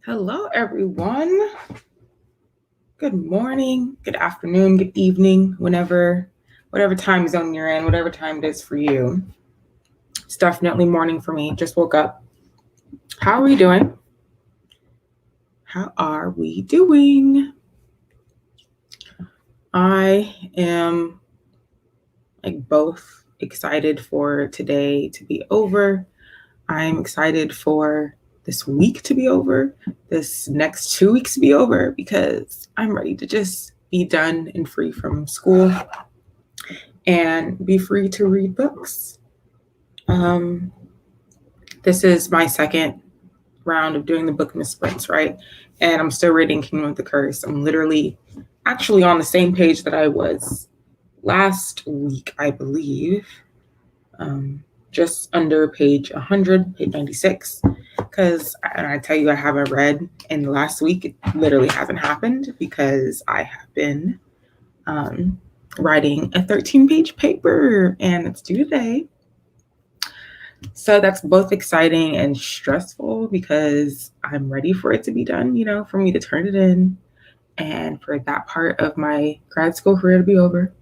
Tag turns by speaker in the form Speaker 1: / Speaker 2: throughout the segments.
Speaker 1: Hello, everyone. Good morning, good afternoon, good evening, whatever time zone you're in, whatever time it is for you. It's definitely morning for me. Just woke up. How are we doing? How are we doing? I am both excited for today to be over. I'm excited for this week to be over, this next 2 weeks to be over, because I'm ready to just be done and free from school and be free to read books. This is my second round of doing the Bookmas sprints, right? And I'm still reading Kingdom of the Curse. I'm literally actually on the same page that I was last week, I believe. Just under page 100, page 96. Because I tell you, I haven't read in the last week. It literally hasn't happened because I have been writing a 13-page paper and it's due today. So that's both exciting and stressful because I'm ready for it to be done, for me to turn it in and for that part of my grad school career to be over.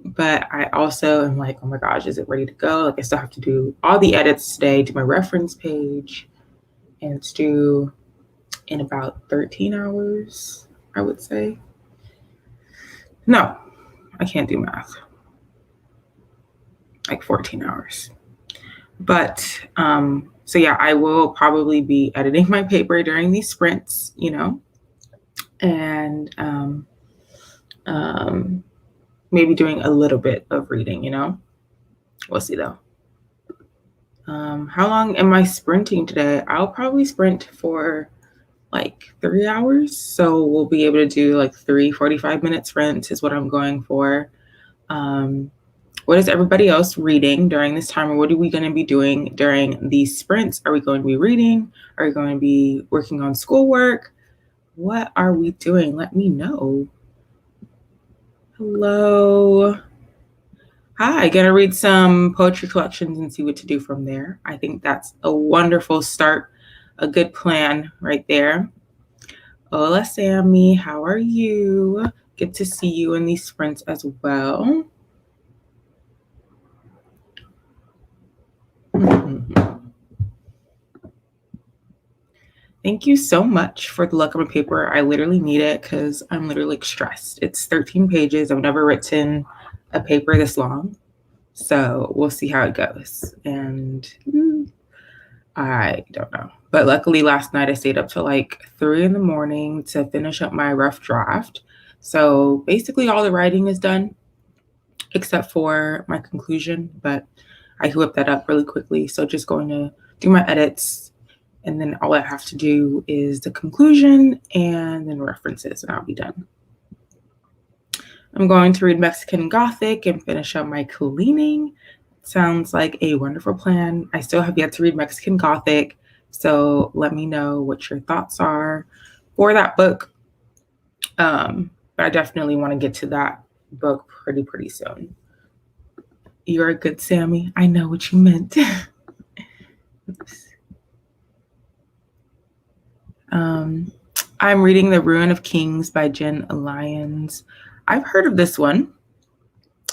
Speaker 1: But I also am like, oh my gosh, is it ready to go? Like I still have to do all the edits today, do my reference page, and it's due in about 13 hours, I would say. No, I can't do math. Like 14 hours. But so yeah, I will probably be editing my paper during these sprints, and maybe doing a little bit of reading, We'll see though. How long am I sprinting today? I'll probably sprint for like 3 hours. So we'll be able to do like 3 45-minute sprints is what I'm going for. What is everybody else reading during this time? Or what are we going to be doing during these sprints? Are we going to be reading? Are we going to be working on schoolwork? What are we doing? Let me know. Hello. Hi, gonna read some poetry collections and see what to do from there. I think that's a wonderful start, a good plan right there. Hola, Sammy. How are you? Good to see you in these sprints as well. Thank you so much for the luck of my paper. I literally need it because I'm literally stressed. It's 13 pages. I've never written a paper this long. So we'll see how it goes. And I don't know. But luckily last night I stayed up till like 3 a.m. to finish up my rough draft. So basically all the writing is done except for my conclusion, but I whipped that up really quickly. So just going to do my edits, and then all I have to do is the conclusion and then references, and I'll be done. I'm going to read Mexican Gothic and finish up my cleaning. Sounds like a wonderful plan. I still have yet to read Mexican Gothic, so let me know what your thoughts are for that book. But I definitely want to get to that book pretty soon. You're a good Sammy. I know what you meant. I'm reading The Ruin of Kings by Jen Lyons. I've heard of this one,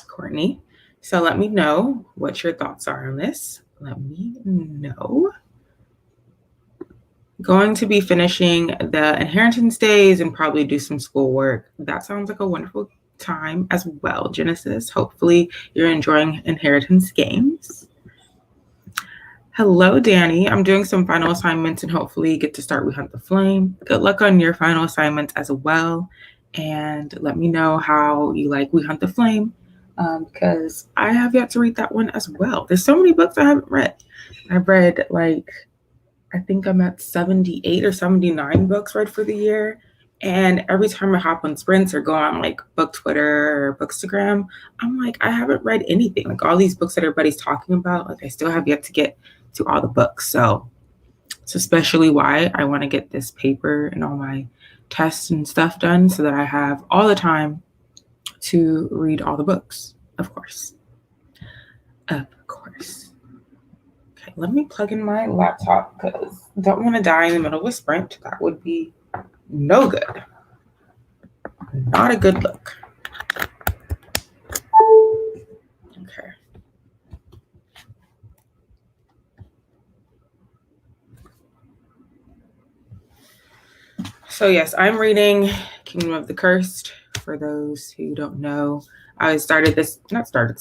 Speaker 1: Courtney. So let me know what your thoughts are on this. Let me know. Going to be finishing the Inheritance Days and probably do some schoolwork. That sounds like a wonderful time as well, Genesis. Hopefully you're enjoying Inheritance games. Hello, Danny. I'm doing some final assignments and hopefully get to start We Hunt the Flame. Good luck on your final assignments as well. And let me know how you like We Hunt the Flame, because I have yet to read that one as well. There's so many books I haven't read. I've read I think I'm at 78 or 79 books read for the year. And every time I hop on sprints or go on like book Twitter or Bookstagram, I'm like, I haven't read anything. Like all these books that everybody's talking about, like I still have yet to get to all the books. So it's especially why I want to get this paper and all my tests and stuff done so that I have all the time to read all the books, of course. Of course. Okay, let me plug in my laptop because I don't want to die in the middle of a sprint. That would be no good. Not a good look. Okay. So yes, I'm reading Kingdom of the Cursed. For those who don't know, I not started this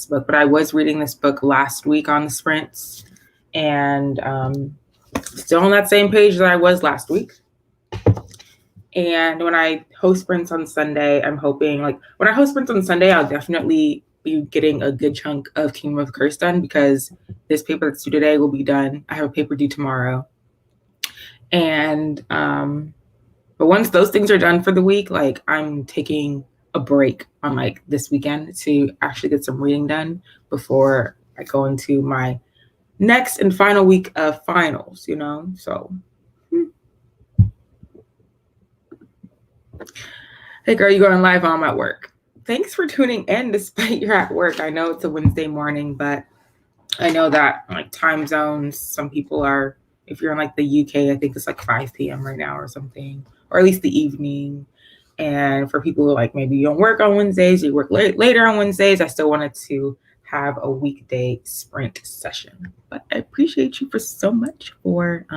Speaker 1: book, but I was reading this book last week on the sprints, and still on that same page that I was last week. And when I host sprints on Sunday, I'm hoping when I host sprints on Sunday, I'll definitely be getting a good chunk of Kingdom of the Curse done because this paper that's due today will be done. I have a paper due tomorrow. And but once those things are done for the week, I'm taking a break on this weekend to actually get some reading done before I go into my next and final week of finals, so. Hey girl, you going live? I'm at work. Thanks for tuning in despite you're at work. I know it's a Wednesday morning, but I know that time zones, some people are, if you're in the UK, I think it's 5 p.m. right now or something, or at least the evening. And for people who maybe you don't work on Wednesdays, you work later on Wednesdays, I still wanted to have a weekday sprint session. But I appreciate you so much for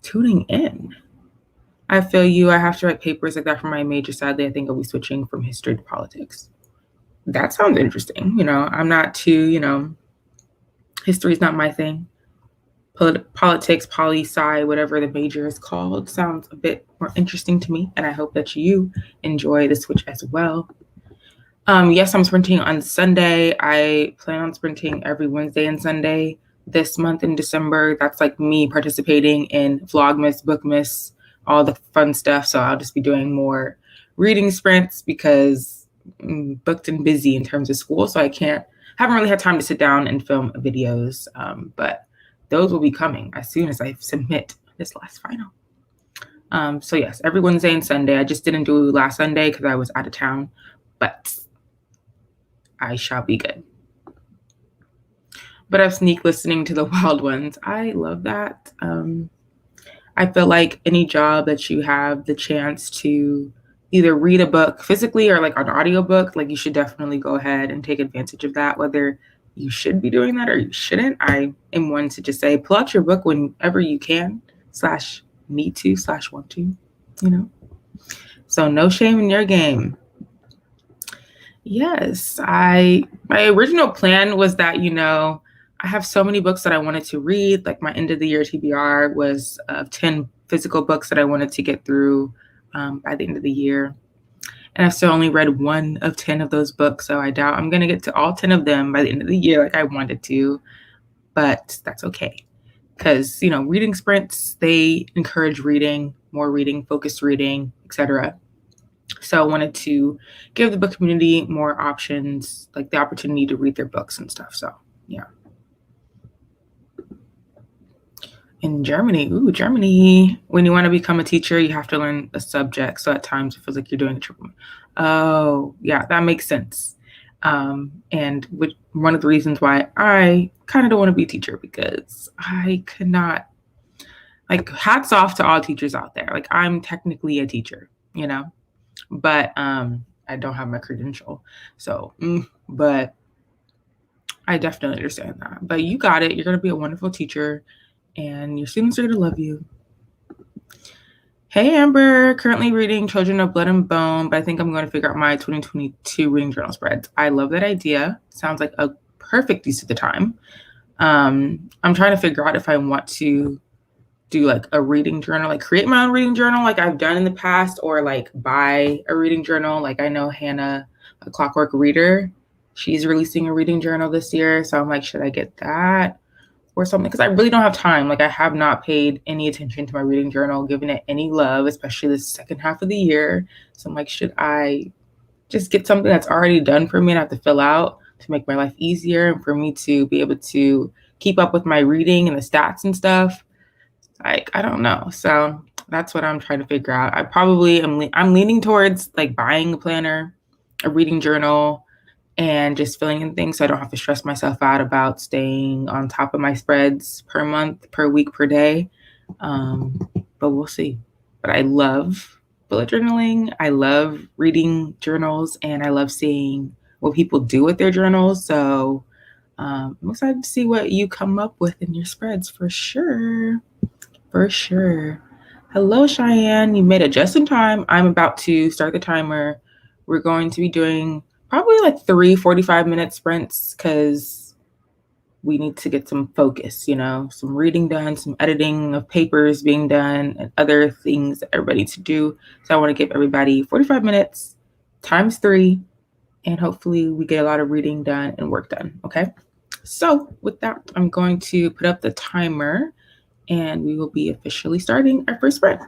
Speaker 1: tuning in. I feel you. I have to write papers like that for my major. Sadly, I think I'll be switching from history to politics. That sounds interesting. I'm not too, history is not my thing. Politics, poli-sci, whatever the major is called, sounds a bit more interesting to me. And I hope that you enjoy the switch as well. Yes, I'm sprinting on Sunday. I plan on sprinting every Wednesday and Sunday this month in December. That's me participating in Vlogmas, Bookmas, all the fun stuff. So I'll just be doing more reading sprints because I'm booked and busy in terms of school. So haven't really had time to sit down and film videos. But those will be coming as soon as I submit this last final. So yes, every Wednesday and Sunday. I just didn't do last Sunday because I was out of town, but I shall be good. But I've sneak listening to the Wild Ones. I love that. I feel like any job that you have the chance to either read a book physically or an audiobook, you should definitely go ahead and take advantage of that, whether you should be doing that or you shouldn't. I am one to just say, pull out your book whenever you can, /need to, /want to, So no shame in your game. Yes, my original plan was that, I have so many books that I wanted to read. My end of the year TBR was 10 physical books that I wanted to get through by the end of the year. And I've still only read 1 of 10 of those books. So I doubt I'm going to get to all 10 of them by the end of the year like I wanted to. But that's okay. Because, reading sprints, they encourage reading, more reading, focused reading, etc. So I wanted to give the book community more options, the opportunity to read their books and stuff. So, yeah. In Germany, Germany, when you want to become a teacher, you have to learn a subject. So at times it feels like you're doing a triple. Oh, yeah, that makes sense. And one of the reasons why I kind of don't want to be a teacher because I could not, hats off to all teachers out there. I'm technically a teacher, but I don't have my credential. So, but I definitely understand that. But you got it. You're going to be a wonderful teacher. And your students are going to love you. Hey, Amber, currently reading Children of Blood and Bone, but I think I'm going to figure out my 2022 reading journal spreads. I love that idea. Sounds like a perfect use of the time. I'm trying to figure out if I want to do a reading journal, create my own reading journal like I've done in the past, or buy a reading journal. I know Hannah, a Clockwork Reader, she's releasing a reading journal this year. So I'm should I get that? Or something, because I really don't have time. I have not paid any attention to my reading journal, given it any love, especially the second half of the year. So I'm should I just get something that's already done for me and have to fill out to make my life easier and for me to be able to keep up with my reading and the stats and stuff? I don't know. So that's what I'm trying to figure out. I probably I'm leaning towards buying a planner, a reading journal, and just filling in things so I don't have to stress myself out about staying on top of my spreads per month, per week, per day. Um, but we'll see. But I love bullet journaling. I love reading journals and I love seeing what people do with their journals. So I'm excited to see what you come up with in your spreads for sure. For sure. Hello, Cheyenne. You made it just in time. I'm about to start the timer. We're going to be doing probably like 3 45-minute sprints because we need to get some focus, some reading done, some editing of papers being done, and other things that everybody needs to do. So I want to give everybody 45 minutes times 3, and hopefully we get a lot of reading done and work done. Okay. So with that, I'm going to put up the timer and we will be officially starting our first sprint.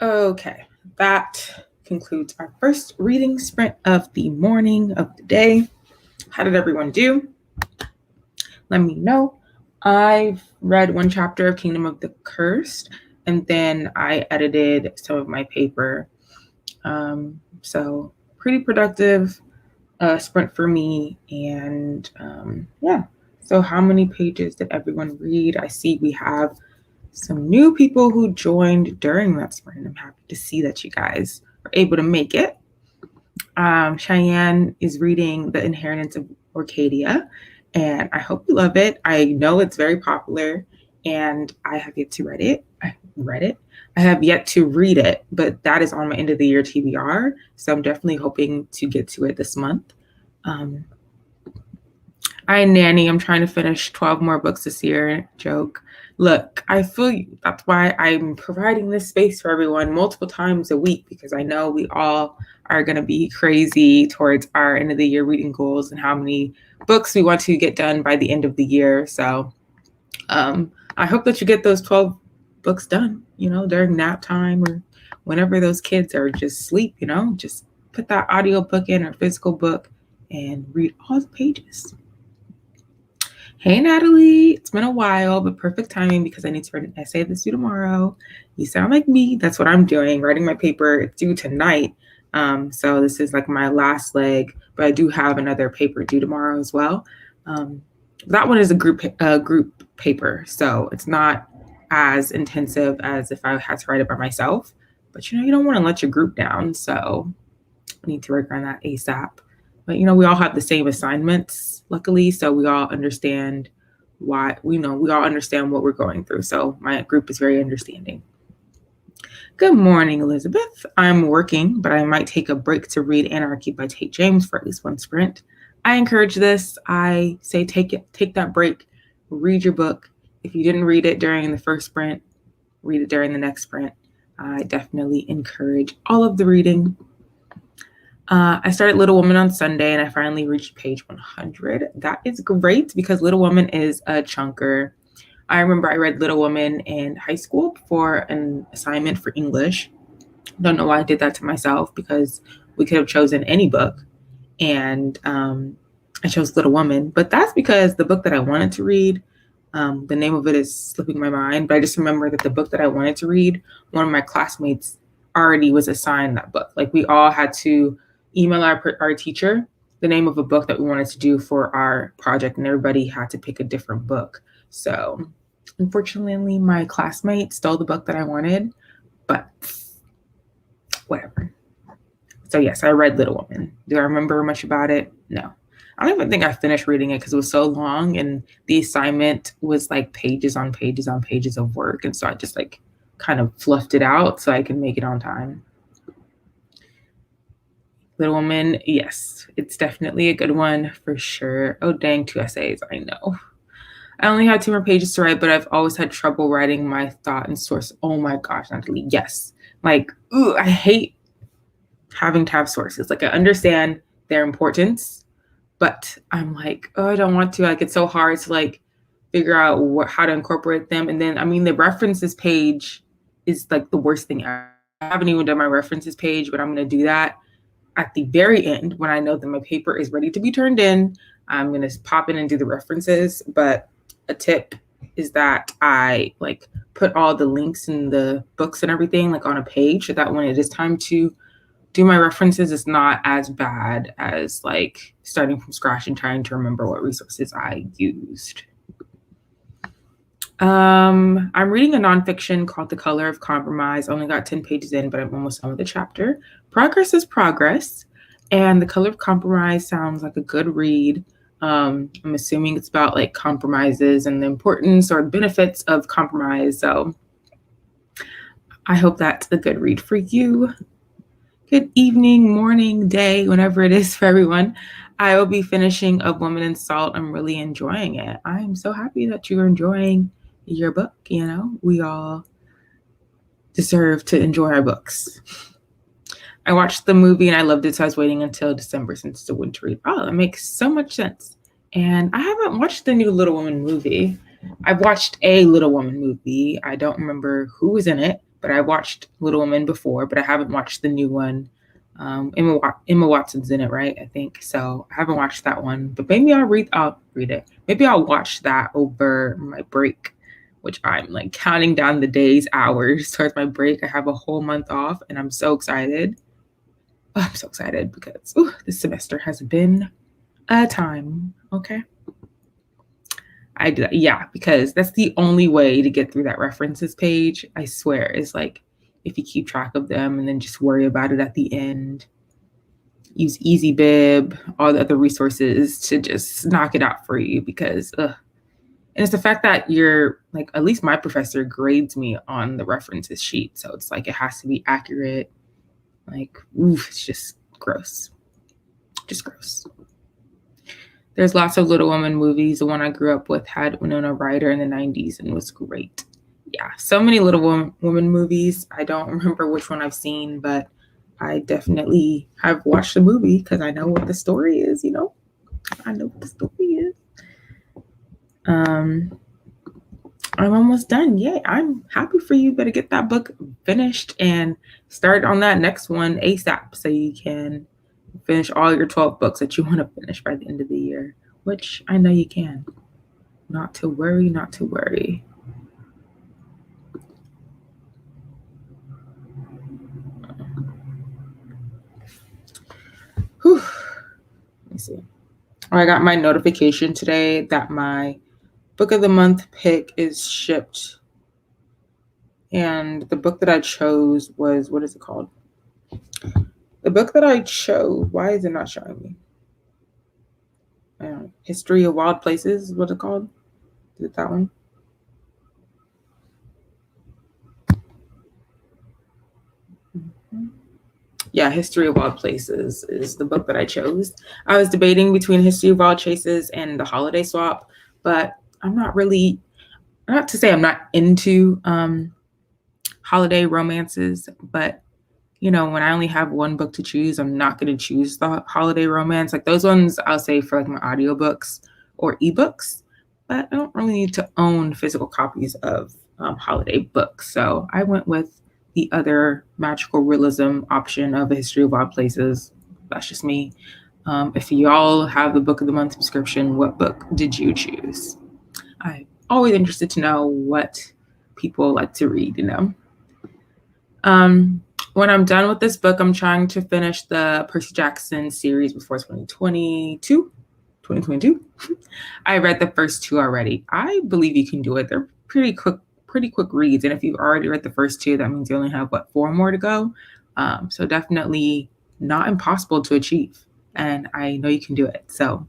Speaker 1: Okay, that concludes our first reading sprint of the morning of the day. How did everyone do? Let me know. I've read one chapter of Kingdom of the Cursed, and then I edited some of my paper. So pretty productive sprint for me. And yeah. So how many pages did everyone read? I see we have some new people who joined during that sprint. I'm happy to see that you guys are able to make it. Cheyenne is reading The Inheritance of Orcadia, and I hope you love it. I know it's very popular, and I have yet to read it. I have yet to read it, but that is on my end of the year TBR, so I'm definitely hoping to get to it this month. I nanny. I'm trying to finish 12 more books this year. Joke. Look, I feel you. That's why I'm providing this space for everyone multiple times a week, because I know we all are going to be crazy towards our end of the year reading goals and how many books we want to get done by the end of the year. So I hope that you get those 12 books done, during nap time or whenever those kids are just asleep, just put that audio book in or physical book and read all the pages. Hey, Natalie, it's been a while, but perfect timing because I need to write an essay that's due tomorrow. You sound like me. That's what I'm doing, writing my paper. It's due tonight. So this is like my last leg, but I do have another paper due tomorrow as well. That one is a group paper, so it's not as intensive as if I had to write it by myself. But you don't want to let your group down, so I need to work on that ASAP. But we all have the same assignments, luckily, so we all understand why. We all understand what we're going through. So my group is very understanding. Good morning, Elizabeth. I'm working, but I might take a break to read Anarchy by Tate James for at least one sprint. I encourage this. I say take that break, read your book. If you didn't read it during the first sprint, read it during the next sprint. I definitely encourage all of the reading. I started Little Woman on Sunday, and I finally reached page 100. That is great because Little Woman is a chunker. I remember I read Little Woman in high school for an assignment for English. Don't know why I did that to myself, because we could have chosen any book, and I chose Little Woman. But that's because the book that I wanted to read, the name of it is slipping my mind, but I just remember that the book that I wanted to read, one of my classmates already was assigned that book. Like, we all had to email our teacher the name of a book that we wanted to do for our project, and everybody had to pick a different book. So unfortunately, my classmate stole the book that I wanted, but whatever. So yes, I read Little Woman. Do I remember much about it? No. I don't even think I finished reading it because it was so long, and the assignment was like pages on pages on pages of work. And so I just kind of fluffed it out so I can make it on time. Little Woman, yes, it's definitely a good one for sure. Oh, dang, 2 essays, I know. I only had 2 more pages to write, but I've always had trouble writing my thought and source. Oh my gosh, Natalie, yes. I hate having to have sources. I understand their importance, but I'm I don't want to. It's so hard to figure out how to incorporate them. And then, the references page is the worst thing ever. I haven't even done my references page, but I'm going to do that at the very end when I know that my paper is ready to be turned in. I'm going to pop in and do the references. But a tip is that I put all the links in the books and everything on a page, so that when it is time to do my references, it's not as bad as starting from scratch and trying to remember what resources I used. I'm reading a nonfiction called The Color of Compromise. I only got 10 pages in, but I'm almost done with the chapter. Progress is progress. And The Color of Compromise sounds like a good read. I'm assuming it's about compromises and the importance or benefits of compromise. So I hope that's a good read for you. Good evening, morning, day, whenever it is for everyone. I will be finishing A Woman in Salt. I'm really enjoying it. I'm so happy that you're enjoying your book. We all deserve to enjoy our books. I watched the movie and I loved it, so I was waiting until December since it's a winter read. Oh, that makes so much sense. And I haven't watched the new Little Woman movie. I've watched a Little Woman movie. I don't remember who was in it, but I watched Little Women before, but I haven't watched the new one. Emma Watson's in it, right? I think so. I haven't watched that one, but maybe I'll read it. Maybe I'll watch that over my break, which I'm like counting down the days, hours towards my break. I have a whole month off, and I'm so excited. Oh, I'm so excited because this semester has been a time. Okay. I do that. Yeah, because that's the only way to get through that references page. I swear, is like if you keep track of them and then just worry about it at the end. Use EasyBib, all the other resources to just knock it out for you because, and it's the fact that you're like, at least my professor grades me on the references sheet. So it's like, it has to be accurate. Like, it's just gross. Just gross. There's lots of Little Women movies. The one I grew up with had Winona Ryder in the 90s and was great. Yeah, so many Little Women movies. I don't remember which one I've seen, but I definitely have watched the movie because I know what the story is, I know what the story is. I'm almost done. Yay, I'm happy for you. Better get that book finished and start on that next one ASAP so you can finish all your 12 books that you want to finish by the end of the year, which I know you can. Not to worry, not to worry. Whew. Let me see. I got my notification today that my book of the month pick is shipped. And the book that I chose was, what is it called? The book that I chose, why is it not showing me? History of Wild Places is what it's called. Is it that one? Yeah, History of Wild Places is the book that I chose. I was debating between History of Wild Places and The Holiday Swap, but I'm not to say I'm not into holiday romances, but when I only have one book to choose, I'm not going to choose the holiday romance. Like those ones I'll say for like my audiobooks or ebooks, but I don't really need to own physical copies of holiday books. So I went with the other magical realism option of A History of Wild Places. That's just me. If y'all have the Book of the Month subscription, what book did you choose? I'm always interested to know what people like to read, When I'm done with this book, I'm trying to finish the Percy Jackson series before 2022. I read the first two already. I believe you can do it. They're pretty quick reads. And if you've already read the first two, that means you only have 4 more to go. So definitely not impossible to achieve. And I know you can do it. So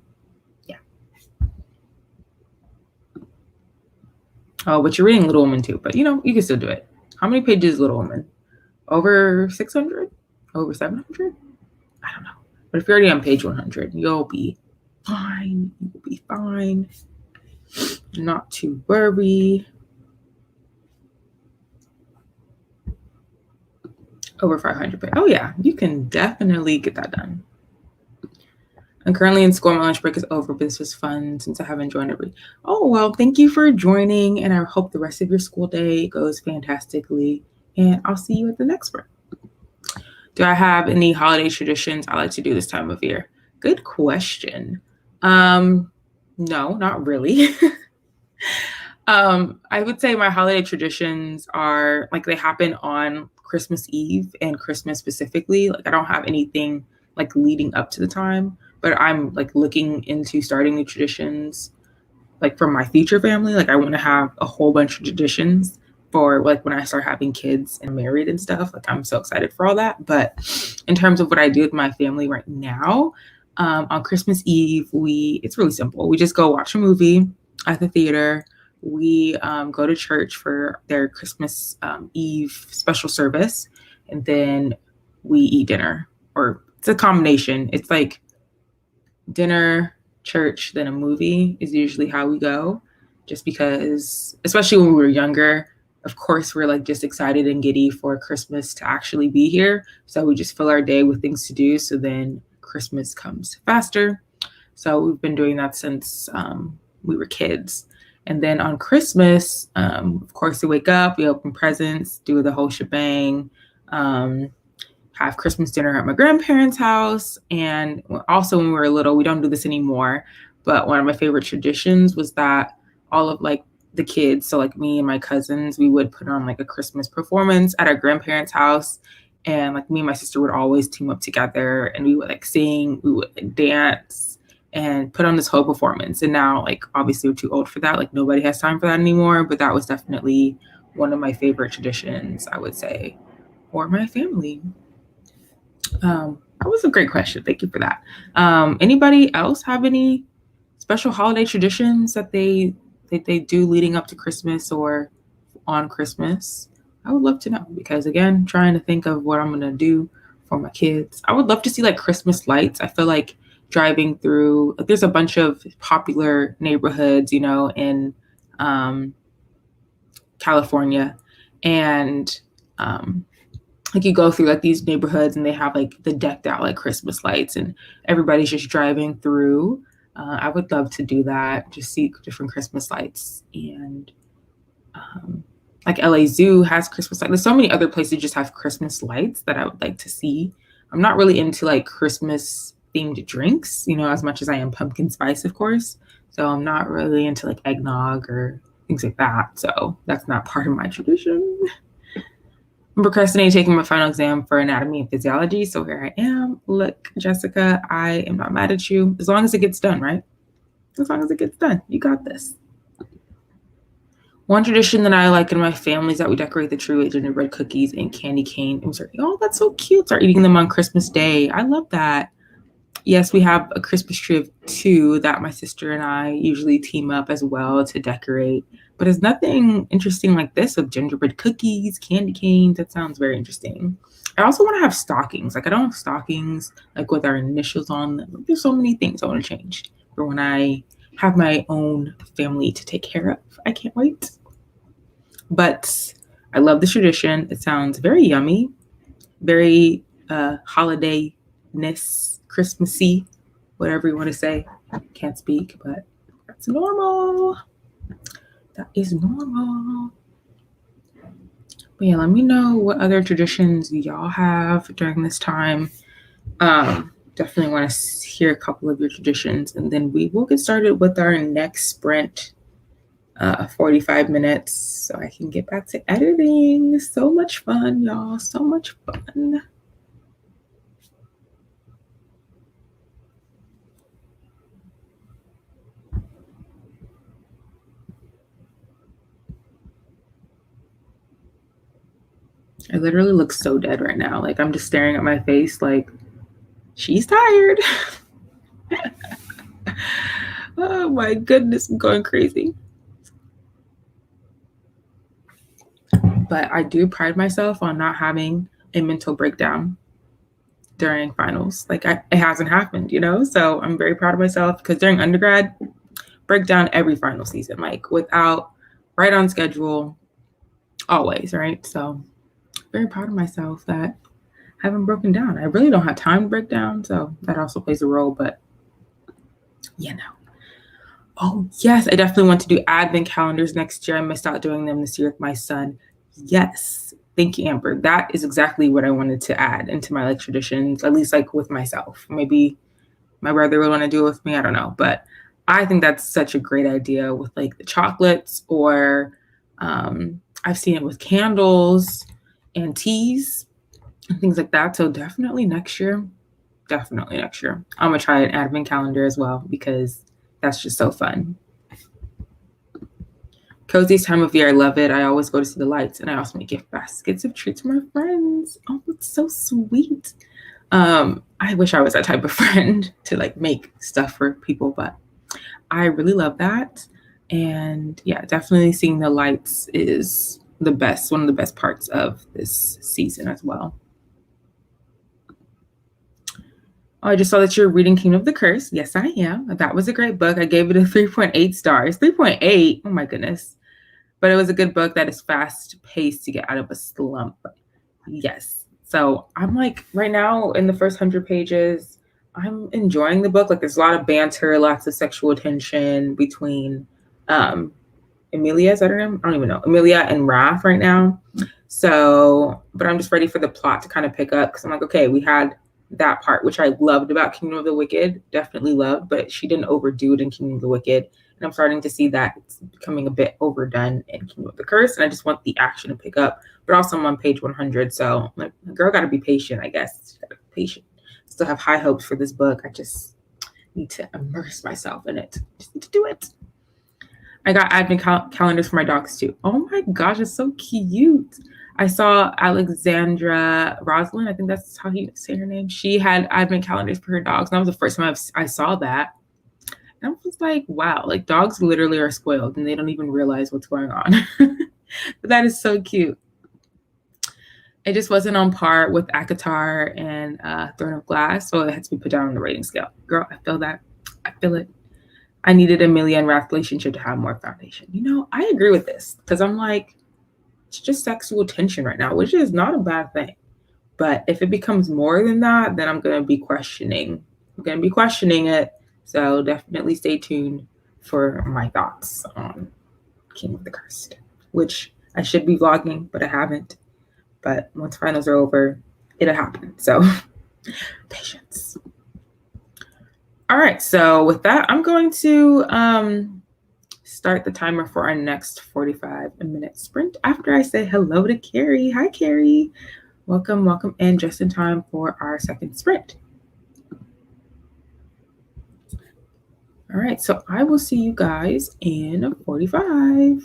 Speaker 1: yeah. Oh, but you're reading Little Women too, but you can still do it. How many pages is Little Women? Over 600? Over 700? I don't know. But if you're already on page 100, you'll be fine. You'll be fine. Not to worry. Over 500 pages. Oh yeah, you can definitely get that done. I'm currently in school. My lunch break is over, but this was fun since I haven't joined every. Oh, well, thank you for joining, and I hope the rest of your school day goes fantastically. And I'll see you at the next one. Do I have any holiday traditions I like to do this time of year? Good question. No, not really. I would say my holiday traditions are like they happen on Christmas Eve and Christmas specifically. Like I don't have anything like leading up to the time, but I'm like looking into starting new traditions like for my future family. Like I want to have a whole bunch of traditions for like when I start having kids and married and stuff. Like I'm so excited for all that. But in terms of what I do with my family right now, on Christmas Eve, it's really simple. We just go watch a movie at the theater. We go to church for their Christmas Eve special service, and then we eat dinner. Or it's a combination. It's like dinner, church, then a movie is usually how we go. Just because, especially when we were younger, of course, we're like just excited and giddy for Christmas to actually be here. So we just fill our day with things to do. So then Christmas comes faster. So we've been doing that since we were kids. And then on Christmas, of course, we wake up, we open presents, do the whole shebang, have Christmas dinner at my grandparents' house. And also when we were little, we don't do this anymore, but one of my favorite traditions was that all of like the kids, so like me and my cousins, we would put on like a Christmas performance at our grandparents' house. And like me and my sister would always team up together and we would like sing, we would like dance and put on this whole performance. And now like obviously we're too old for that. Like nobody has time for that anymore, but that was definitely one of my favorite traditions, I would say, for my family. That was a great question. Thank you for that. Anybody else have any special holiday traditions that they do leading up to Christmas or on Christmas? I would love to know because again, trying to think of what I'm gonna do for my kids. I would love to see like Christmas lights. I feel like driving through like there's a bunch of popular neighborhoods, you know, in California, and like you go through like these neighborhoods and they have like the decked out like Christmas lights and everybody's just driving through. I would love to do that, just see different Christmas lights. And like LA Zoo has Christmas lights. There's so many other places just have Christmas lights that I would like to see. I'm not really into like Christmas themed drinks, you know, as much as I am pumpkin spice, of course. So I'm not really into like eggnog or things like that. So that's not part of my tradition. I'm procrastinating taking my final exam for anatomy and physiology. So here I am. Look, Jessica, I am not mad at you. As long as it gets done, right? As long as it gets done. You got this. One tradition that I like in my family is that we decorate the tree with gingerbread cookies and candy cane. And we start, oh, that's so cute. Start eating them on Christmas Day. I love that. Yes, we have a Christmas tree of 2 that my sister and I usually team up as well to decorate. But there's nothing interesting like this with gingerbread cookies, candy canes. That sounds very interesting. I also want to have stockings. Like I don't have stockings like with our initials on them. There's so many things I want to change for when I have my own family to take care of. I can't wait. But I love the tradition. It sounds very yummy, very holiday-ness, Christmassy, whatever you want to say. Can't speak, but that's normal. That is normal. But yeah, let me know what other traditions y'all have during this time. Definitely want to hear a couple of your traditions, and then we will get started with our next sprint, 45 minutes, so I can get back to editing. So much fun, y'all. So much fun. I literally look so dead right now. Like I'm just staring at my face like she's tired. Oh my goodness, I'm going crazy. But I do pride myself on not having a mental breakdown during finals. Like it hasn't happened, you know? So I'm very proud of myself because during undergrad, break down every final season, like without, right on schedule, always, right? So very proud of myself that I haven't broken down. I really don't have time to break down, so that also plays a role, but you know. Oh, yes, I definitely want to do advent calendars next year. I missed out doing them this year with my son. Yes, thank you, Amber. That is exactly what I wanted to add into my like traditions, at least like with myself. Maybe my brother would want to do it with me. I don't know, but I think that's such a great idea with like the chocolates, or I've seen it with candles and teas and things like that. So definitely next year. Definitely next year. I'm gonna try an advent calendar as well because that's just so fun. Coziest time of year. I love it. I always go to see the lights, and I also make gift baskets of treats for my friends. Oh, it's so sweet. I wish I was that type of friend to like make stuff for people, but I really love that. And yeah, definitely seeing the lights is the best, one of the best parts of this season as well. Oh, I just saw that you're reading Kingdom of the Curse. Yes, I am. That was a great book. I gave it a 3.8 stars. 3.8. Oh my goodness. But it was a good book that is fast paced to get out of a slump. Yes. So I'm like right now in the first 100 pages, I'm enjoying the book. Like there's a lot of banter, lots of sexual tension between Emilia, is that her name? I don't even know. Emilia and Wrath right now. So, but I'm just ready for the plot to kind of pick up because I'm like, okay, we had that part, which I loved about Kingdom of the Wicked, definitely loved, but she didn't overdo it in Kingdom of the Wicked. And I'm starting to see that it's becoming a bit overdone in Kingdom of the Curse. And I just want the action to pick up. But also I'm on page 100. So like, the girl got to be patient, I guess. She gotta be patient. Still have high hopes for this book. I just need to immerse myself in it. Just need to do it. I got advent calendars for my dogs too. Oh my gosh, it's so cute. I saw Alexandra Rosalind. I think that's how you say her name. She had advent calendars for her dogs. And that was the first time I saw that. And I was like, wow, like dogs literally are spoiled and they don't even realize what's going on. But that is so cute. It just wasn't on par with Akatar and Throne of Glass, so it had to be put down on the rating scale. Girl, I feel that. I feel it. I needed Amelia and Wrath relationship to have more foundation. You know, I agree with this because I'm like, it's just sexual tension right now, which is not a bad thing. But if it becomes more than that, then I'm going to be questioning. I'm going to be questioning it. So definitely stay tuned for my thoughts on King of the Cursed, which I should be vlogging, but I haven't. But once finals are over, it'll happen. So patience. All right. So with that, I'm going to start the timer for our next 45-minute sprint after I say hello to Carrie. Hi, Carrie. Welcome, welcome in just in time for our second sprint. All right, so I will see you guys in 45.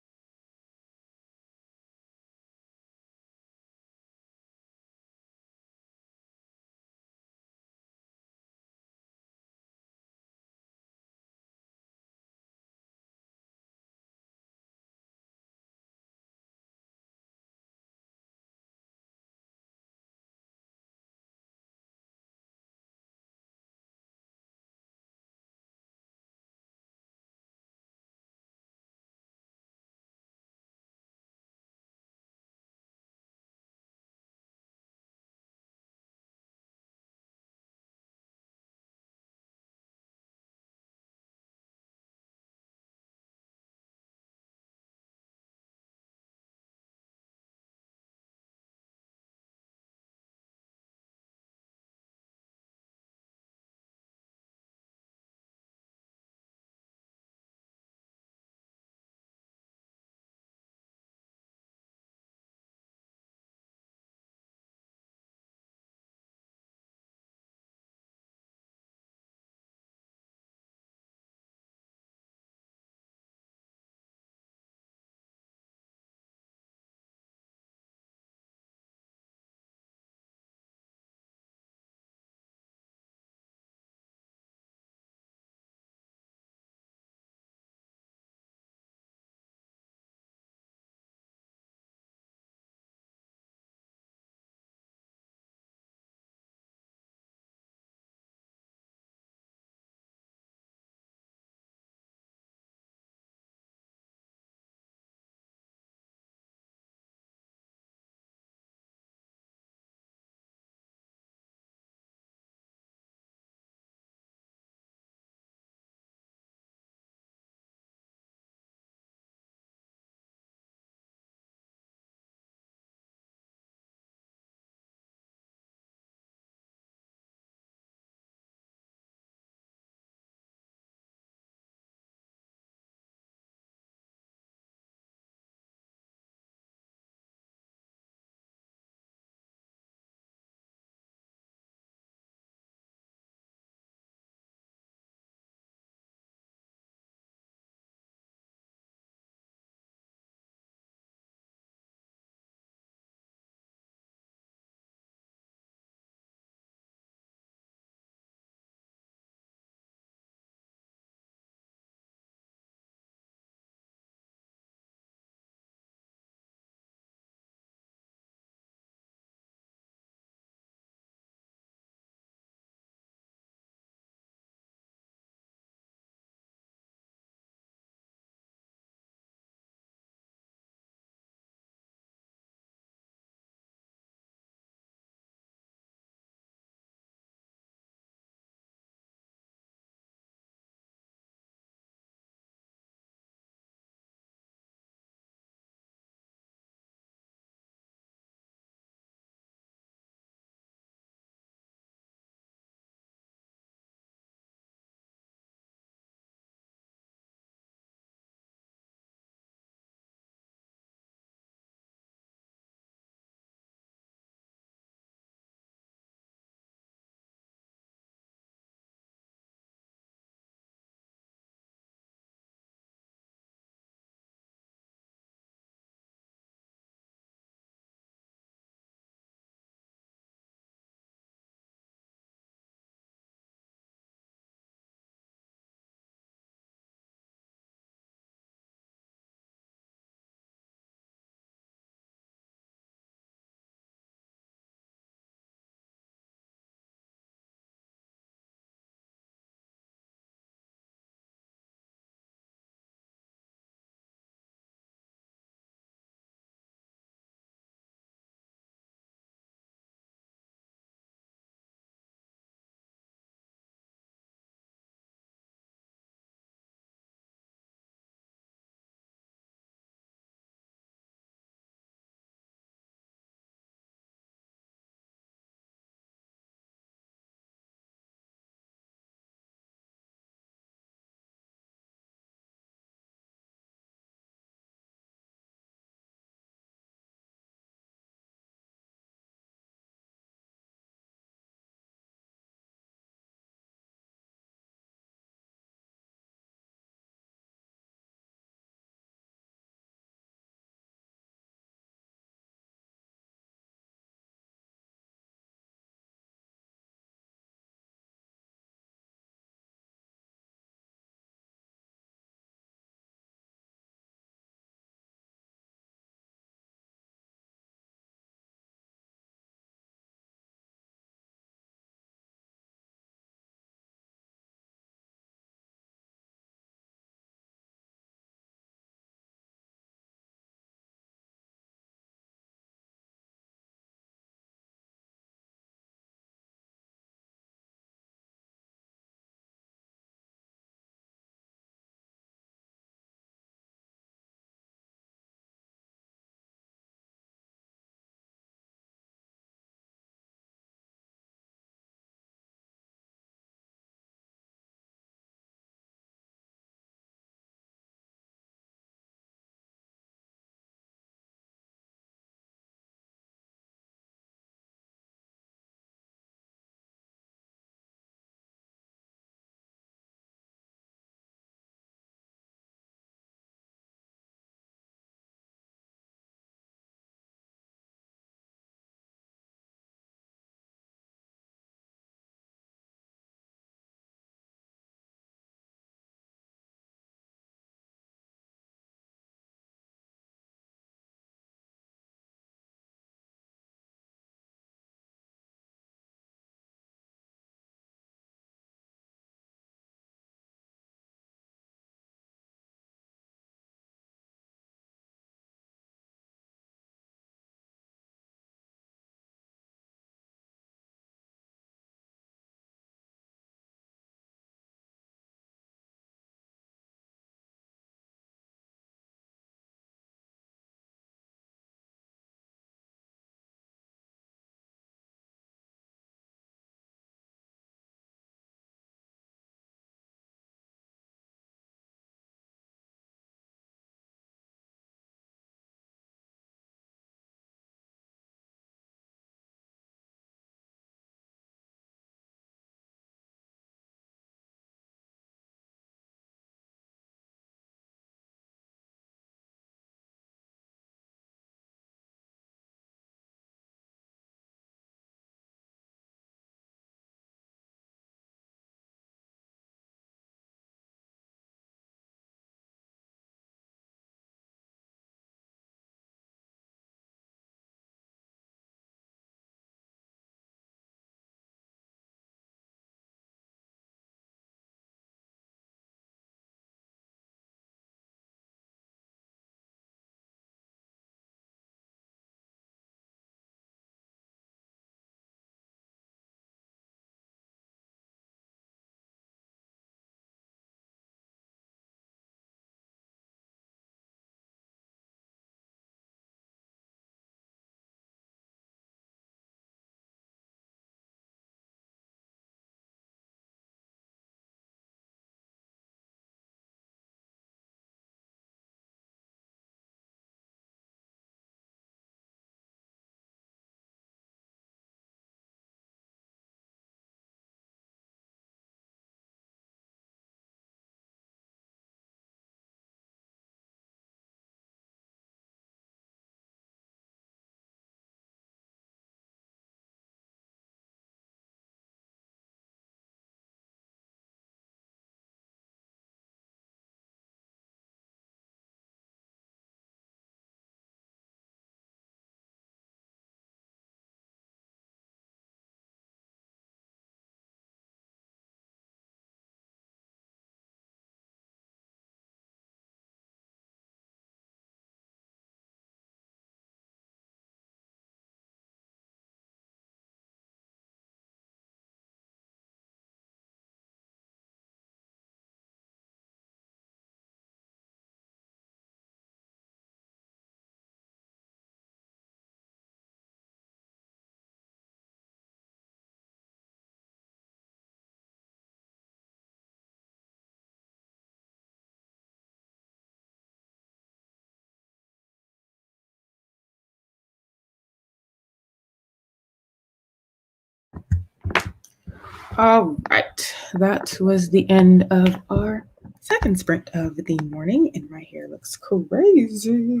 Speaker 1: All right, that was the end of our second sprint of the morning, and my hair looks crazy.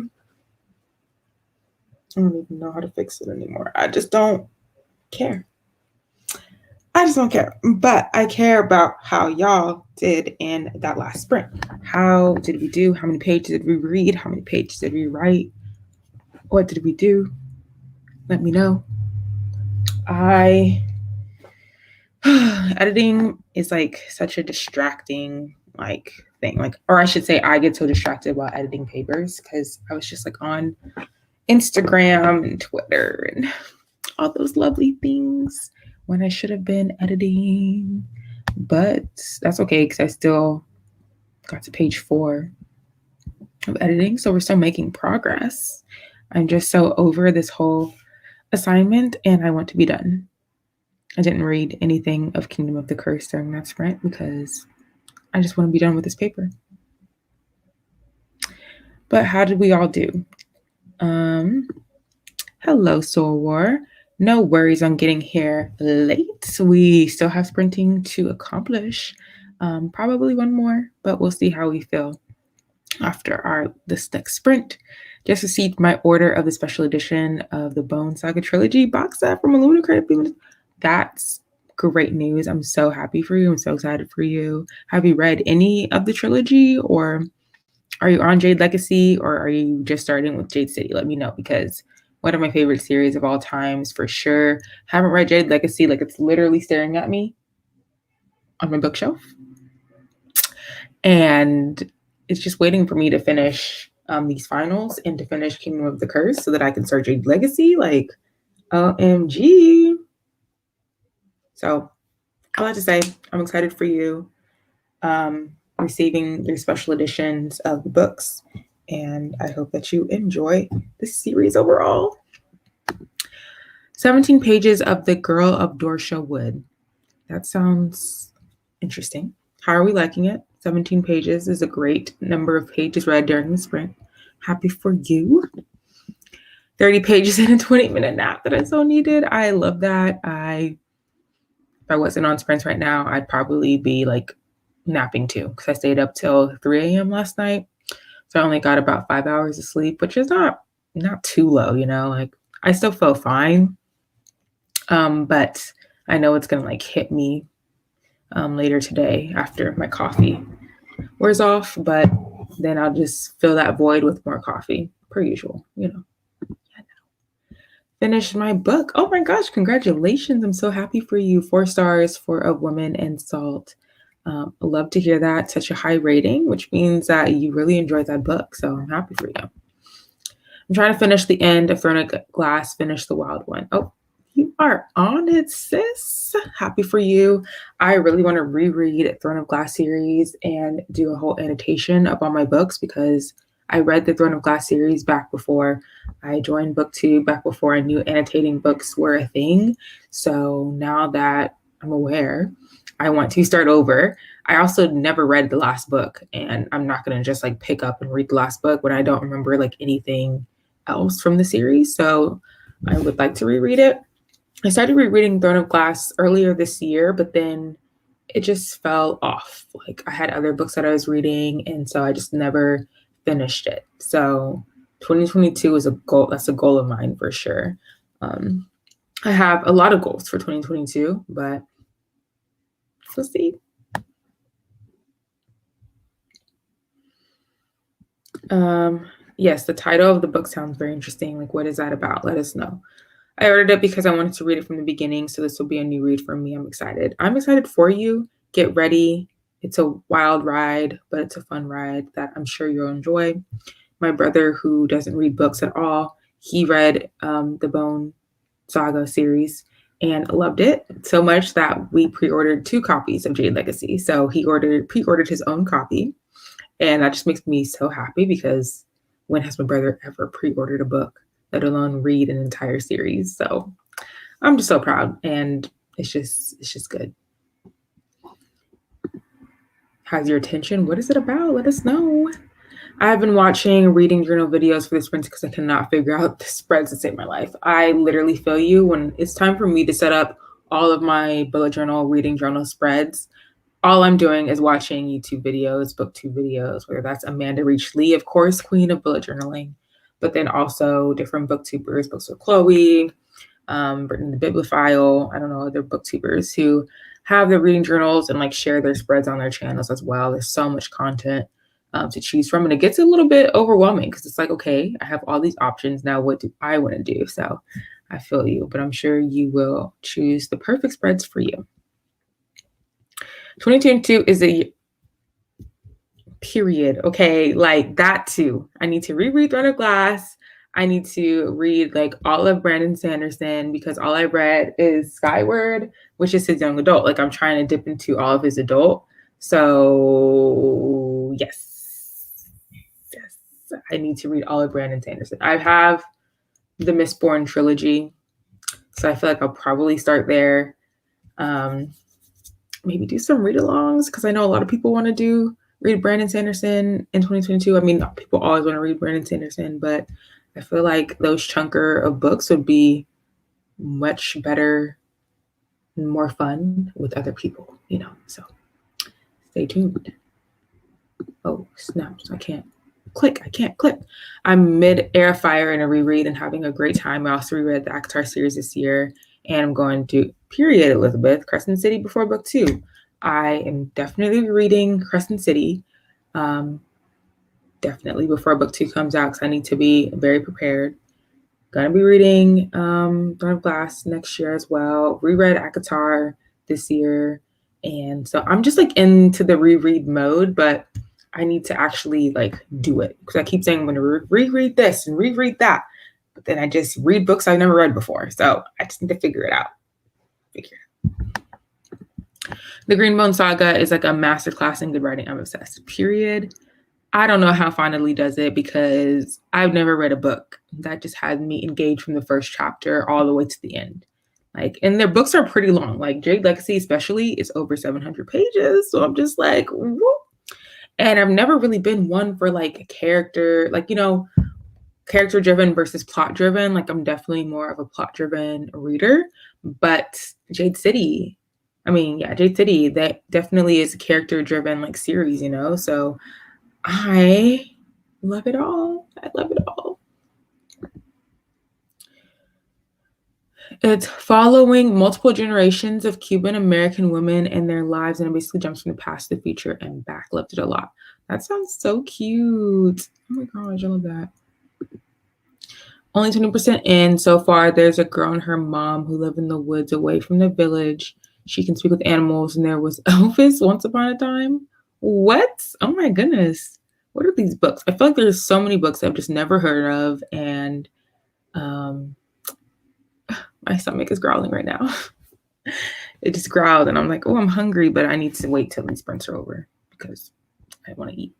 Speaker 1: I don't even know how to fix it anymore. I just don't care. I just don't care. But I care about how y'all did in that last sprint. How did we do? How many pages did we read? How many pages did we write? What did we do? Let me know. Editing is like such a distracting thing. Or I should say I get so distracted while editing papers because I was just like on Instagram and Twitter and all those lovely things when I should have been editing. But that's okay because I still got to page 4 of editing. So we're still making progress. I'm just so over this whole assignment and I want to be done. I didn't read anything of Kingdom of the Curse during that sprint because I just want to be done with this paper. But how did we all do? Hello, Soul War. No worries on getting here late. We still have sprinting to accomplish. Probably one more, but we'll see how we feel after this next sprint. Just received my order of the special edition of the Bone Saga Trilogy box set from Illumina. That's great news. I'm so happy for you. I'm so excited for you. Have you read any of the trilogy, or are you on Jade Legacy, or are you just starting with Jade City? Let me know, because one of my favorite series of all times for sure. Haven't read Jade Legacy. Like, it's literally staring at me on my bookshelf. And it's just waiting for me to finish these finals and to finish Kingdom of the Curse so that I can start Jade Legacy. Like, OMG. So, all I have to say, I'm excited for you receiving your special editions of the books. And I hope that you enjoy this series overall. 17 pages of The Girl of Dorsha Wood. That sounds interesting. How are we liking it? 17 pages is a great number of pages read during the sprint. Happy for you. 30 pages in a 20-minute nap that I so needed. I love that. If I wasn't on sprints right now, I'd probably be like napping too, because I stayed up till 3 a.m. last night. So I only got about 5 hours of sleep, which is not too low, you know, like I still feel fine. But I know it's gonna like hit me later today after my coffee wears off, but then I'll just fill that void with more coffee, per usual, you know. Finished my book. Oh my gosh, congratulations. I'm so happy for you. 4 stars for A Woman and Salt. I love to hear that. Such a high rating, which means that you really enjoyed that book. So I'm happy for you. I'm trying to finish the end of Throne of Glass, finish The Wild One. Oh, you are on it, sis. Happy for you. I really want to reread Throne of Glass series and do a whole annotation up on my books, because I read the Throne of Glass series back before I joined BookTube, back before I knew annotating books were a thing. So now that I'm aware, I want to start over. I also never read the last book, and I'm not going to just like pick up and read the last book when I don't remember like anything else from the series. So I would like to reread it. I started rereading Throne of Glass earlier this year, but then it just fell off. Like, I had other books that I was reading, and so I just never finished it. So 2022 is a goal. That's a goal of mine for sure. I have a lot of goals for 2022, but we'll see. Yes, the title of the book sounds very interesting. Like, what is that about? Let us know. I ordered it because I wanted to read it from the beginning, so this will be a new read for me. I'm excited. I'm excited for you. Get ready. It's a wild ride, but it's a fun ride that I'm sure you'll enjoy. My brother, who doesn't read books at all, he read the Bone Saga series and loved it so much that we pre-ordered 2 copies of Jade Legacy. So he pre-ordered his own copy, and that just makes me so happy, because when has my brother ever pre-ordered a book, let alone read an entire series? So I'm just so proud, and it's just good. Has your attention? What is it about? Let us know. I've been watching reading journal videos for the sprints because I cannot figure out the spreads to save my life. I literally feel you when it's time for me to set up all of my bullet journal, reading journal spreads, all I'm doing is watching YouTube videos, booktube videos, whether that's Amanda Reach Lee, of course, queen of bullet journaling, but then also different booktubers, Books with Chloe, Brittany the Bibliophile, I don't know, other booktubers who have their reading journals and like share their spreads on their channels as well. There's so much content to choose from, and it gets a little bit overwhelming because it's like, okay, I have all these options now. What do I want to do? So I feel you, but I'm sure you will choose the perfect spreads for you. 2022 is a period. Okay, like that too. I need to reread Throne of Glass. I need to read like all of Brandon Sanderson because all I read is Skyward, which is his young adult. Like I'm trying to dip into all of his adult. So yes, I need to read all of Brandon Sanderson. I have the Mistborn trilogy, so I feel like I'll probably start there. Maybe do some read-alongs because I know a lot of people want to read Brandon Sanderson in 2022. I mean, people always want to read Brandon Sanderson, but I feel like those chunker of books would be much better and more fun with other people, so stay tuned. Oh, snaps. I can't click. I'm mid-air fire in a reread and having a great time. I also reread the ACOTAR series this year, and I'm going to period Elizabeth, Crescent City before book 2. I am definitely reading Crescent City definitely before book 2 comes out because I need to be very prepared. Gonna be reading Throne of Glass next year as well. Reread ACOTAR this year. And so I'm just like into the reread mode, but I need to actually like do it because I keep saying I'm going to reread this and reread that. But then I just read books I've never read before. So I just need to figure it out. The Greenbone Saga is like a masterclass in good writing. I'm obsessed, period. I don't know how Finally does it because I've never read a book that just had me engaged from the first chapter all the way to the end. Like, and their books are pretty long. Like Jade Legacy especially is over 700 pages. So I'm just like, whoop. And I've never really been one for like a character, like, character driven versus plot driven. Like I'm definitely more of a plot driven reader, but Jade City, that definitely is a character driven like series, so I love it all. It's following multiple generations of Cuban American women and their lives, and it basically jumps from the past to the future and back. Loved it a lot. That sounds so cute. Oh my gosh, I love that. Only 20% in so far. There's a girl and her mom who live in the woods away from the village. She can speak with animals, and there was Elvis once upon a time. What? Oh my goodness. What are these books? I feel like there's so many books I've just never heard of, and my stomach is growling right now. It just growled, and I'm like, oh, I'm hungry, but I need to wait till these sprints are over because I want to eat.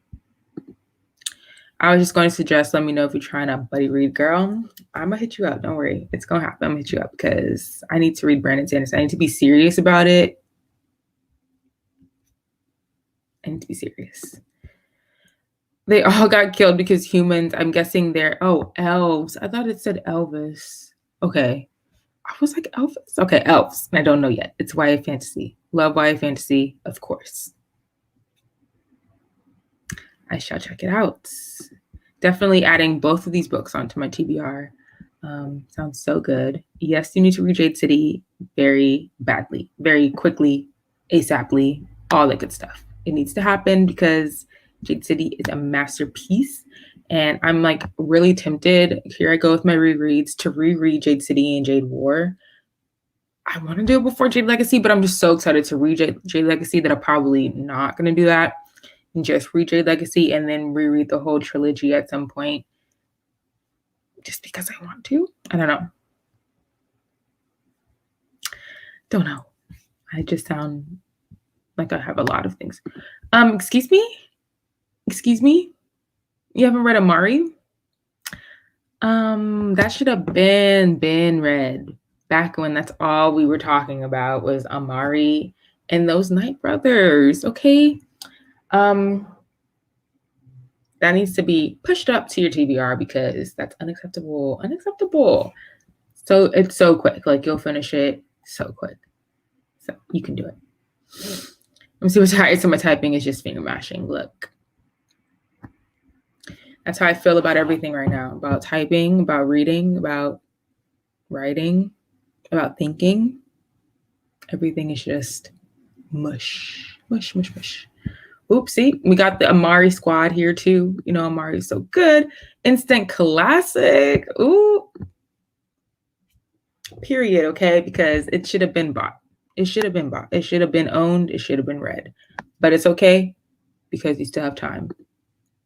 Speaker 1: I was just going to suggest, let me know if you're trying to buddy read, girl. I'm going to hit you up. Don't worry. It's going to happen. I'm going to hit you up because I need to read Brandon Sanderson. I need to be serious about it. They all got killed because humans, I'm guessing they're, elves. I thought it said Elvis. Okay. I was like, Elvis? Okay, elves. I don't know yet. It's YA fantasy. Love YA fantasy, of course. I shall check it out. Definitely adding both of these books onto my TBR. Sounds so good. Yes, you need to read Jade City very badly, very quickly, ASAPly, all that good stuff. It needs to happen because Jade City is a masterpiece. And I'm like really tempted. Here I go with my rereads to reread Jade City and Jade War. I want to do it before Jade Legacy, but I'm just so excited to read Jade Legacy that I'm probably not going to do that. And just read Jade Legacy and then reread the whole trilogy at some point. Just because I want to. I don't know. I just sound like I have a lot of things. Excuse me? You haven't read Amari? That should have been read back when that's all we were talking about was Amari and those Night Brothers, okay? That needs to be pushed up to your TBR because that's unacceptable. So it's so quick. Like you'll finish it so quick. So you can do it. I'm super tired, so my typing is just finger mashing. Look. That's how I feel about everything right now. About typing, about reading, about writing, about thinking. Everything is just mush. Mush, mush, mush. Oopsie. We got the Amari squad here too. You know, Amari's so good. Instant classic. Ooh. Period, okay? Because it should have been bought. It should have been bought. It should have been owned. It should have been read. But it's okay because you still have time.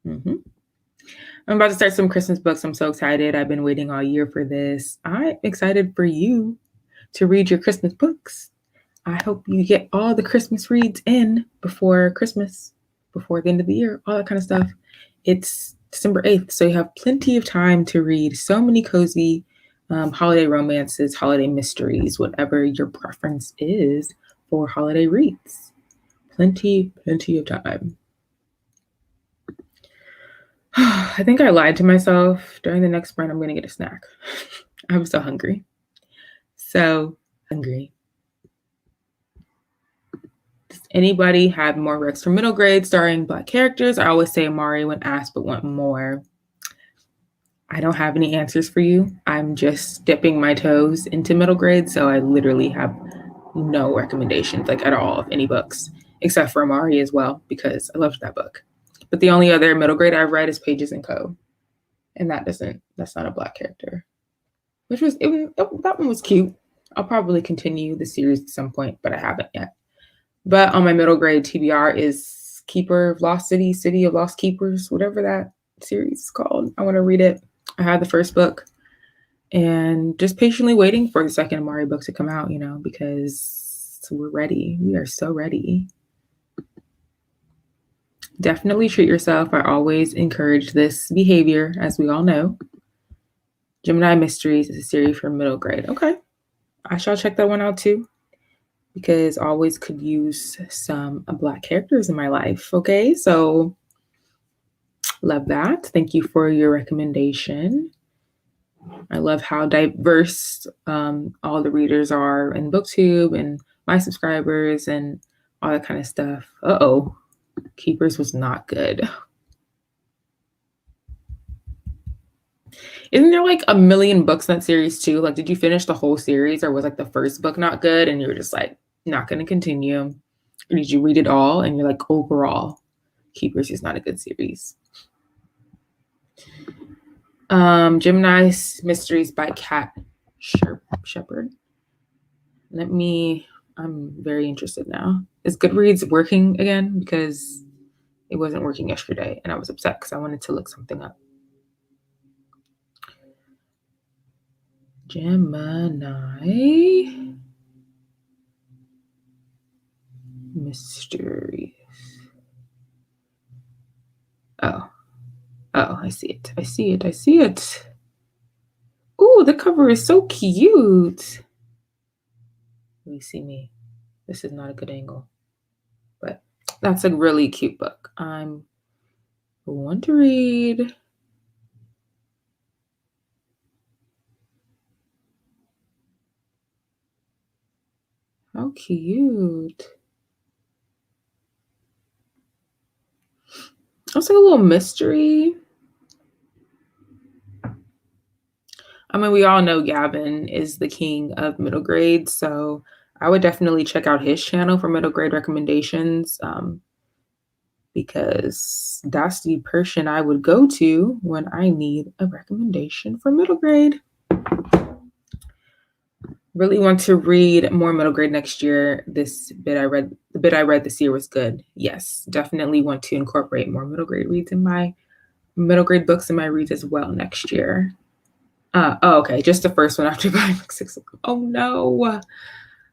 Speaker 1: I'm about to start some Christmas books. I'm so excited. I've been waiting all year for this. I'm excited for you to read your Christmas books. I hope you get all the Christmas reads in before Christmas, before the end of the year, all that kind of stuff. It's December 8th, so you have plenty of time to read so many cozy holiday romances, holiday mysteries, whatever your preference is for holiday reads. Plenty of time. I think I lied to myself. During the next sprint, I'm going to get a snack. I'm so hungry. So hungry. Does anybody have more recs for middle grade starring Black characters? I always say Amari when asked, but want more. I don't have any answers for you. I'm just dipping my toes into middle grade, so I literally have no recommendations, like at all, of any books, except for Amari as well, because I loved that book. But the only other middle grade I've read is Pages and Co. And that's not a Black character. That one was cute. I'll probably continue the series at some point, but I haven't yet. But on my middle grade TBR is Keeper of Lost City, City of Lost Keepers, whatever that series is called. I want to read it. I had the first book and just patiently waiting for the second Amari book to come out, because we're ready. We are so ready. Definitely treat yourself. I always encourage this behavior, as we all know. Gemini Mysteries is a series for middle grade. Okay. I shall check that one out too, because I always could use some Black characters in my life. Okay. So love that. Thank you for your recommendation. I love how diverse all the readers are in BookTube and my subscribers and all that kind of stuff. Uh-oh. Keepers was not good. Isn't there like a million books in that series too? Like, did you finish the whole series, or was like the first book not good and you were just like, not going to continue? Or did you read it all and you're like, overall, Keepers is not a good series? Gemini Mysteries by Kat Shepard. I'm very interested now. Is Goodreads working again? Because it wasn't working yesterday and I was upset because I wanted to look something up. Gemini Mysteries. Oh, I see it. Ooh, the cover is so cute. Let me see me. This is not a good angle, but that's a really cute book. I'm want to read. How cute. It's like a little mystery. I mean, we all know Gavin is the king of middle grade, so I would definitely check out his channel for middle grade recommendations, because that's the person I would go to when I need a recommendation for middle grade. Really want to read more middle grade next year. The bit I read this year was good. Yes, definitely want to incorporate more middle grade reads in my middle grade books in my reads as well next year. Okay, just the first one after buying book 6. Oh no.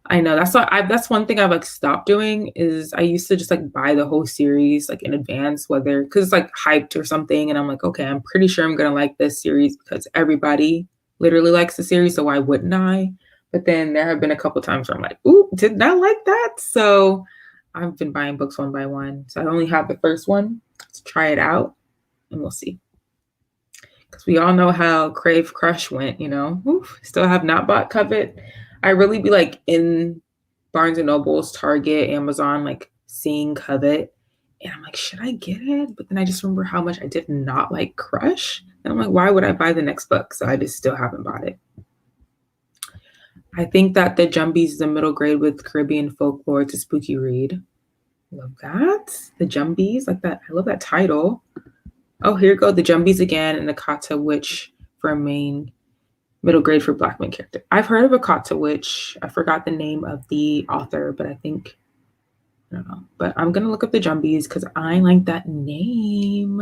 Speaker 1: I know that's one thing I've like stopped doing is I used to just like buy the whole series like in advance, whether because it's like hyped or something, and I'm like, okay, I'm pretty sure I'm gonna like this series because everybody literally likes the series, so why wouldn't I? But then there have been a couple times where I'm like, ooh, did not like that. So I've been buying books one by one. So I only have the first one to try it out, and we'll see. Because we all know how Crave Crush went, Oof, still have not bought Covet. I really be like in Barnes and Nobles, Target, Amazon, like seeing Covet. And I'm like, should I get it? But then I just remember how much I did not like Crush. And I'm like, why would I buy the next book? So I just still haven't bought it. I think that The Jumbies is a middle grade with Caribbean folklore. It's a spooky read. Love that. The Jumbies, like that. I love that title. Oh, here you go. The Jumbies again and the Kata Witch for a main middle grade for Black main character. I've heard of a Kata Witch. I forgot the name of the author, but I don't know. But I'm going to look up the Jumbies because I like that name.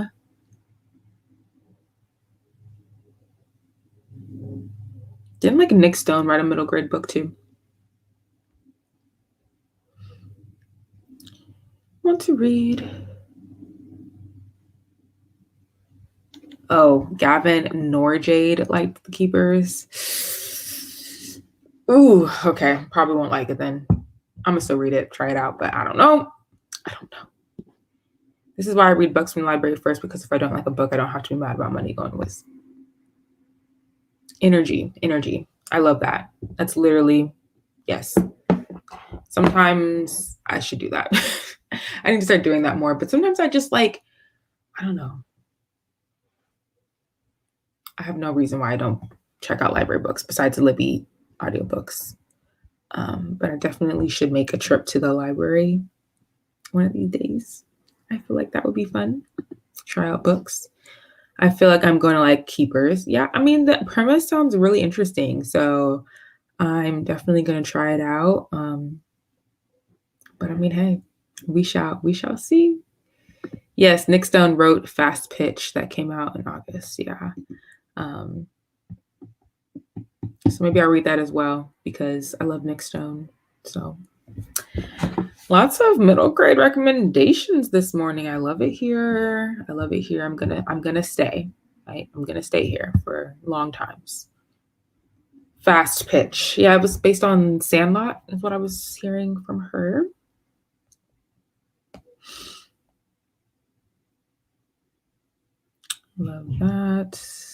Speaker 1: Didn't like Nick Stone write a middle grade book too? Want to read. Oh, Gavin Norjade liked The Keepers. Ooh, okay. Probably won't like it then. I'm going to still read it, try it out, but I don't know. This is why I read books from the library first, because if I don't like a book, I don't have to be mad about money going with. Energy. I love that. That's literally, yes. Sometimes I should do that. I need to start doing that more, but sometimes I just like, I don't know. I have no reason why I don't check out library books besides Libby audiobooks. But I definitely should make a trip to the library one of these days. I feel like that would be fun. Try out books. I feel like I'm going to like Keepers. Yeah, I mean, the premise sounds really interesting. So I'm definitely going to try it out. But I mean, hey, we shall see. Yes, Nick Stone wrote Fast Pitch that came out in August. Yeah. So maybe I'll read that as well because I love Nick Stone. So lots of middle grade recommendations this morning. I love it here. I'm gonna stay. Right? I'm gonna stay here for long times. Fast Pitch. Yeah, it was based on Sandlot, is what I was hearing from her. Love that.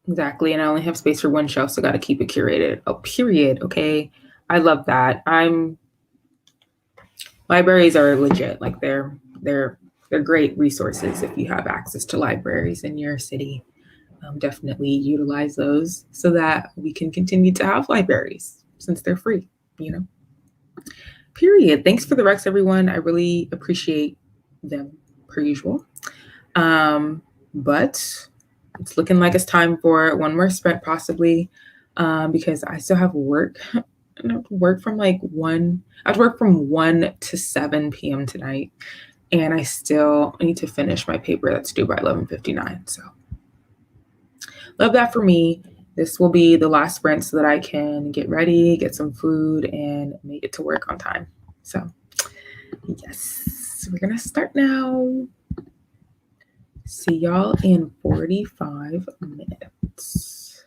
Speaker 1: Exactly. And I only have space for one shelf, so got to keep it curated. Oh, period. Okay. I love that. Libraries are legit. Like they're great resources if you have access to libraries in your city. Definitely utilize those so that we can continue to have libraries since they're free, you know. Period. Thanks for the Recs, everyone. I really appreciate them per usual. But it's looking like it's time for one more sprint possibly, because I still have work. I have to work from like 1 to 7 p.m. tonight, and I still need to finish my paper that's due by 11:59. So love that for me. This will be the last sprint so that I can get ready, get some food, and make it to work on time. So yes, we're gonna start now. See y'all in 45 minutes.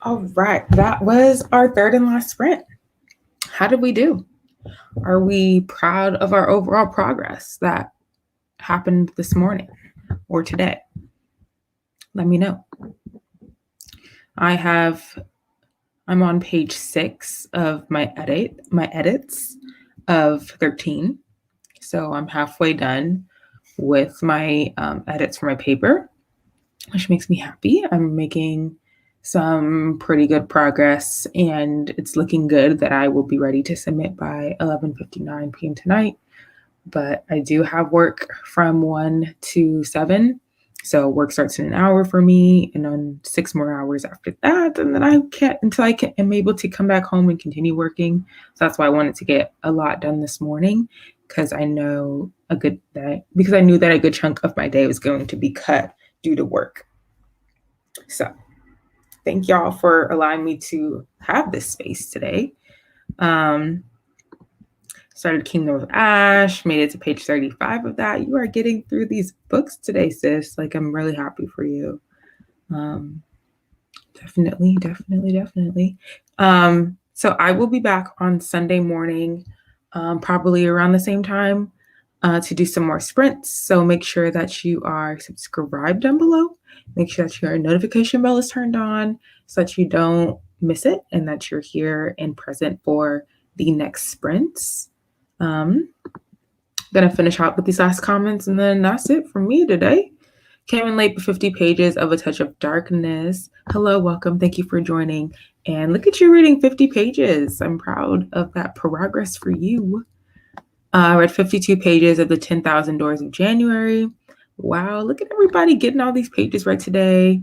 Speaker 1: All right, that was our third and last sprint. How did we do? Are we proud of our overall progress that happened this morning or today? Let me know. I'm on page 6 of my edits of 13. So I'm halfway done with my edits for my paper, which makes me happy. I'm making some pretty good progress, and it's looking good that I will be ready to submit by 11:59 p.m. tonight. But I do have work from 1 to 7. So work starts in an hour for me, and then 6 more hours after that. And then I'm able to come back home and continue working. So that's why I wanted to get a lot done this morning, because I knew that a good chunk of my day was going to be cut due to work. So thank y'all for allowing me to have this space today. Started Kingdom of Ash, made it to page 35 of that. You are getting through these books today, sis. Like, I'm really happy for you. Definitely. So I will be back on Sunday morning, probably around the same time, to do some more sprints. So make sure that you are subscribed down below. Make sure that your notification bell is turned on so that you don't miss it and that you're here and present for the next sprints. Gonna finish out with these last comments, and then that's it for me today. Came in late for 50 pages of A Touch of Darkness. Hello, welcome. Thank you for joining. And look at you reading 50 pages. I'm proud of that progress for you. I read 52 pages of the 10,000 Doors of January. Wow, look at everybody getting all these pages right today.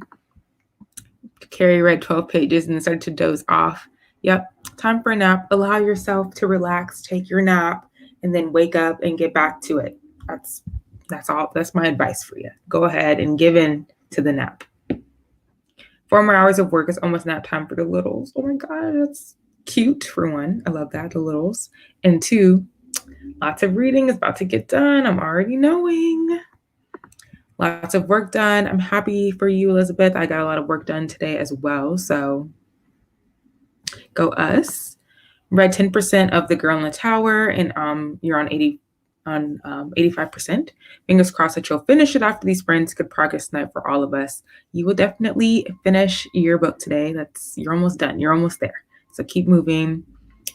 Speaker 1: Carrie read 12 pages and then started to doze off. Yep, time for a nap. Allow yourself to relax, take your nap, and then wake up and get back to it. That's all. That's my advice for you. Go ahead and give in to the nap. 4 more hours of work is almost nap time for the littles. Oh my God, that's cute for one. I love that, the littles. And 2, lots of reading is about to get done. I'm already knowing. Lots of work done. I'm happy for you, Elizabeth. I got a lot of work done today as well. So go us. Read 10% of The Girl in the Tower, and you're on 85%. Fingers crossed that you'll finish it after these sprints. Good progress tonight for all of us. You will definitely finish your book today. You're almost done. You're almost there. So keep moving.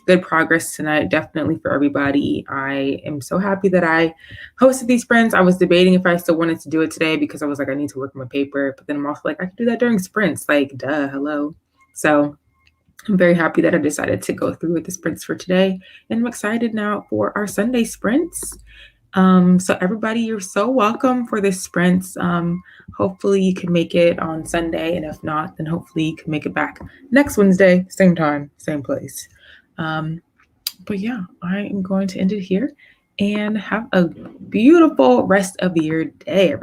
Speaker 1: Good progress tonight, definitely for everybody. I am so happy that I hosted these sprints. I was debating if I still wanted to do it today because I was like, I need to work on my paper. But then I'm also like, I could do that during sprints. Like, duh, hello. So I'm very happy that I decided to go through with the sprints for today. And I'm excited now for our Sunday sprints. So everybody, you're so welcome for the sprints. Hopefully you can make it on Sunday. And if not, then hopefully you can make it back next Wednesday, same time, same place. But yeah, I am going to end it here and have a beautiful rest of your day, everybody.